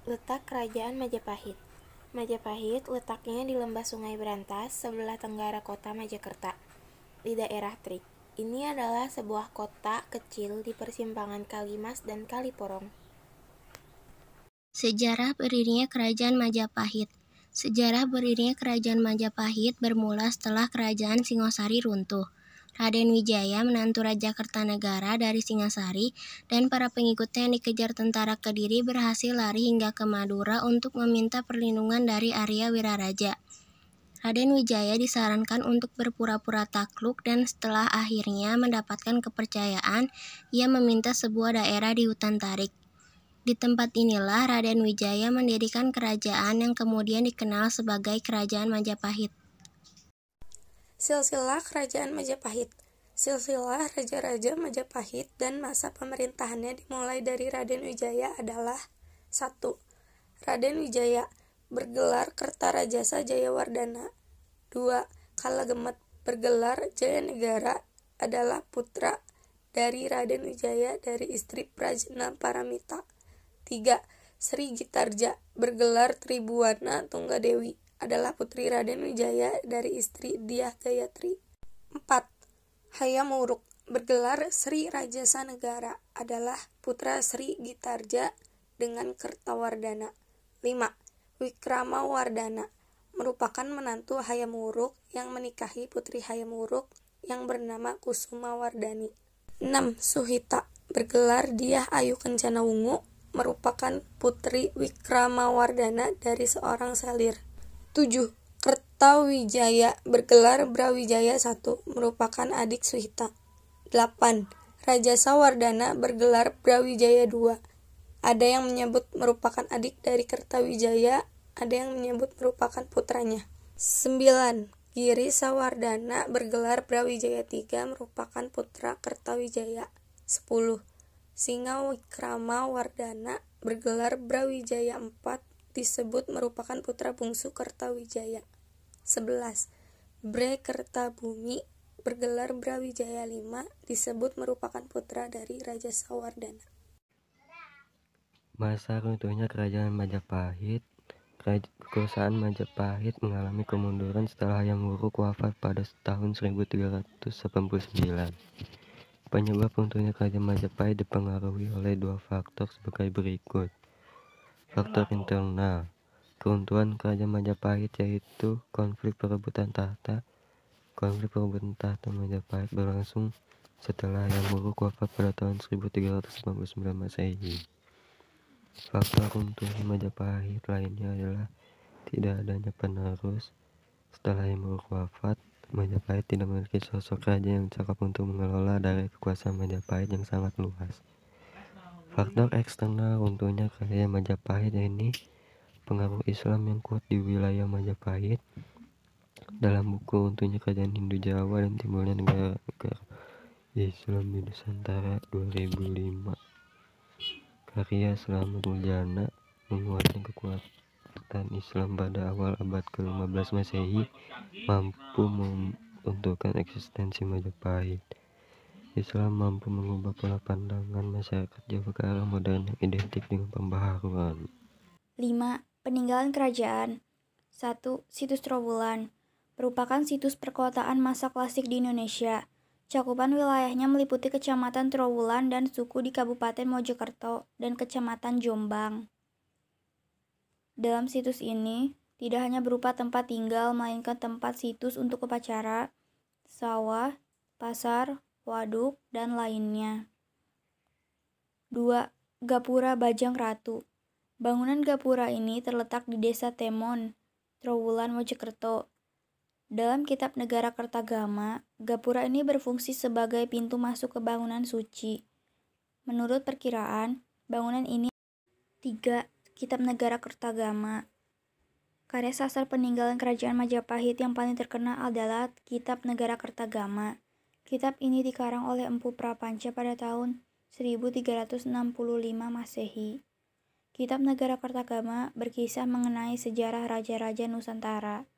Letak Kerajaan Majapahit. Majapahit letaknya di lembah Sungai Berantas, sebelah tenggara kota Majakerta, di daerah Trik. Ini adalah sebuah kota kecil di persimpangan Kalimas dan Kaliporong. Sejarah berdirinya Kerajaan Majapahit. Sejarah berdirinya Kerajaan Majapahit bermula setelah Kerajaan Singosari runtuh. Raden Wijaya, menantu Raja Kertanegara dari Singasari, dan para pengikutnya yang dikejar tentara Kediri berhasil lari hingga ke Madura untuk meminta perlindungan dari Arya Wiraraja. Raden Wijaya disarankan untuk berpura-pura takluk dan setelah akhirnya mendapatkan kepercayaan, ia meminta sebuah daerah di hutan Tarik. Di tempat inilah Raden Wijaya mendirikan kerajaan yang kemudian dikenal sebagai Kerajaan Majapahit. Silsilah Kerajaan Majapahit. Silsilah Raja-Raja Majapahit dan masa pemerintahannya dimulai dari Raden Wijaya adalah 1. Raden Wijaya, bergelar Kertarajasa Jayawardana. 2. Kalagemet, bergelar Jayanegara, adalah putra dari Raden Wijaya dari istri Prajna Paramita. 3. Sri Gitarja, bergelar Tribuana Tunggadewi, adalah putri Raden Wijaya dari istri Dyah Gayatri. 4. Hayam Wuruk, bergelar Sri Rajasa Negara, adalah putra Sri Gitarja dengan Kertawardana. 5. Wikramawardana, merupakan menantu Hayam Wuruk yang menikahi putri Hayam Wuruk yang bernama Kusumawardani. 6. Suhita, bergelar Dyah Ayu Kencana Wungu, merupakan putri Wikramawardana dari seorang selir. 7. Kertawijaya, bergelar Brawijaya I, merupakan adik Suhita. 8. Rajasawardana, bergelar Brawijaya II. Ada yang menyebut merupakan adik dari Kertawijaya, ada yang menyebut merupakan putranya. 9. Giri Sawardana, bergelar Brawijaya III, merupakan putra Kertawijaya. 10. Singa Wikramawardana, bergelar Brawijaya IV, disebut merupakan putra bungsu Kertawijaya. 11. Bre Kertabumi, bergelar Brawijaya V, disebut merupakan putra dari Raja Sawardana. Masa runtuhnya Kerajaan Majapahit. Kekuasaan Majapahit mengalami kemunduran setelah Hayam Wuruk wafat pada tahun 1389. Penyebab runtuhnya Kerajaan Majapahit dipengaruhi oleh dua faktor sebagai berikut. Faktor internal, keruntuhan Kerajaan Majapahit yaitu konflik perebutan tahta. Konflik perebutan tahta Majapahit berlangsung setelah Hayam Wuruk wafat pada tahun 1399 Masehi. Faktor runtuhnya Majapahit lainnya adalah tidak adanya penerus. Setelah Hayam Wuruk wafat, Majapahit tidak memiliki sosok raja yang cakap untuk mengelola daerah kekuasaan Majapahit yang sangat luas. Faktor eksternal runtuhnya Kerajaan Majapahit ini pengaruh Islam yang kuat di wilayah Majapahit. Dalam buku Runtuhnya Kerajaan Hindu Jawa dan Timbulnya Negara-Negara Islam di Nusantara 2005, karya Slamet Muljana, menguatkan kekuatan Islam pada awal abad ke-15 Masehi mampu meruntuhkan eksistensi Majapahit. Islam mampu mengubah pola pandangan masyarakat Jawa ke arah modern yang identik dengan pembaharuan. 5. Peninggalan kerajaan. 1. Situs Trowulan, merupakan situs perkotaan masa klasik di Indonesia. Cakupan wilayahnya meliputi Kecamatan Trowulan dan suku di Kabupaten Mojokerto dan Kecamatan Jombang. Dalam situs ini, tidak hanya berupa tempat tinggal, melainkan tempat situs untuk upacara, sawah, pasar, waduk, dan lainnya. 2. Gapura Bajang Ratu. Bangunan gapura ini terletak di Desa Temon, Trowulan, Mojokerto. Dalam kitab Negara Kertagama, gapura ini berfungsi sebagai pintu masuk ke bangunan suci. Menurut perkiraan, bangunan ini 3. Kitab Negara Kertagama. Karya sastra peninggalan Kerajaan Majapahit yang paling terkenal adalah Kitab Negara Kertagama. Kitab ini dikarang oleh Empu Prapanca pada tahun 1365 Masehi. Kitab Negara Kertagama berkisah mengenai sejarah raja-raja Nusantara,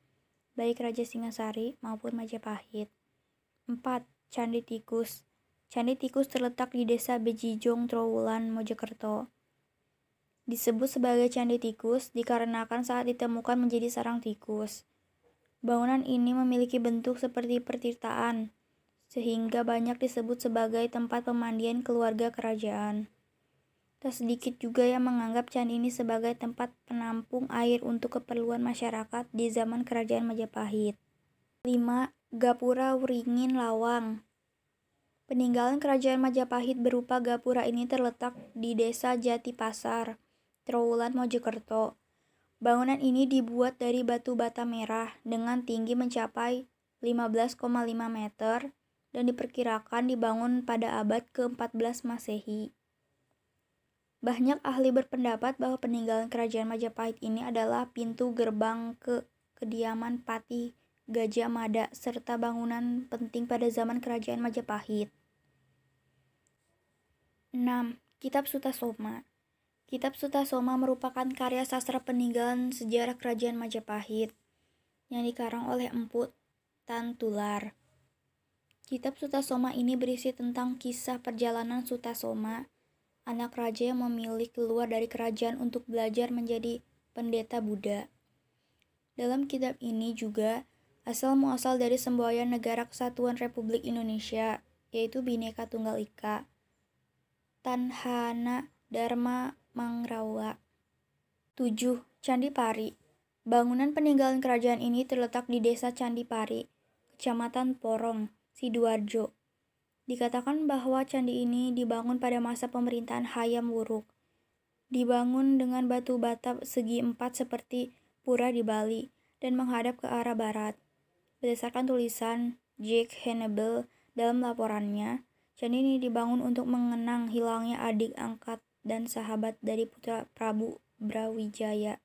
baik Raja Singasari maupun Majapahit. 4. Candi Tikus. Candi Tikus terletak di Desa Bejijong, Trowulan, Mojokerto. Disebut sebagai Candi Tikus dikarenakan saat ditemukan menjadi sarang tikus. Bangunan ini memiliki bentuk seperti pertirtaan, sehingga banyak disebut sebagai tempat pemandian keluarga kerajaan. Tak sedikit juga yang menganggap candi ini sebagai tempat penampung air untuk keperluan masyarakat di zaman Kerajaan Majapahit. 5. Gapura Wringin Lawang. Peninggalan Kerajaan Majapahit berupa gapura ini terletak di Desa Jatipasar, Trowulan, Mojokerto. Bangunan ini dibuat dari batu bata merah dengan tinggi mencapai 15,5 meter dan diperkirakan dibangun pada abad ke-14 Masehi. Banyak ahli berpendapat bahwa peninggalan Kerajaan Majapahit ini adalah pintu gerbang ke kediaman Patih Gajah Mada serta bangunan penting pada zaman Kerajaan Majapahit. 6. Kitab Sutasoma. Kitab Sutasoma merupakan karya sastra peninggalan sejarah Kerajaan Majapahit yang dikarang oleh Empu Tantular. Kitab Sutasoma ini berisi tentang kisah perjalanan Sutasoma, anak raja yang memilih keluar dari kerajaan untuk belajar menjadi pendeta Buddha. Dalam kitab ini juga asal-muasal dari semboyan Negara Kesatuan Republik Indonesia, yaitu Bhinneka Tunggal Ika, Tanhana Dharma Mangrawa. 7. Candi Pari. Bangunan peninggalan kerajaan ini terletak di Desa Candi Pari, Kecamatan Porong, Sidoarjo. Dikatakan bahwa candi ini dibangun pada masa pemerintahan Hayam Wuruk. Dibangun dengan batu bata segi 4 seperti pura di Bali dan menghadap ke arah barat. Berdasarkan tulisan Jack Hannibal dalam laporannya, candi ini dibangun untuk mengenang hilangnya adik angkat dan sahabat dari putra Prabu Brawijaya.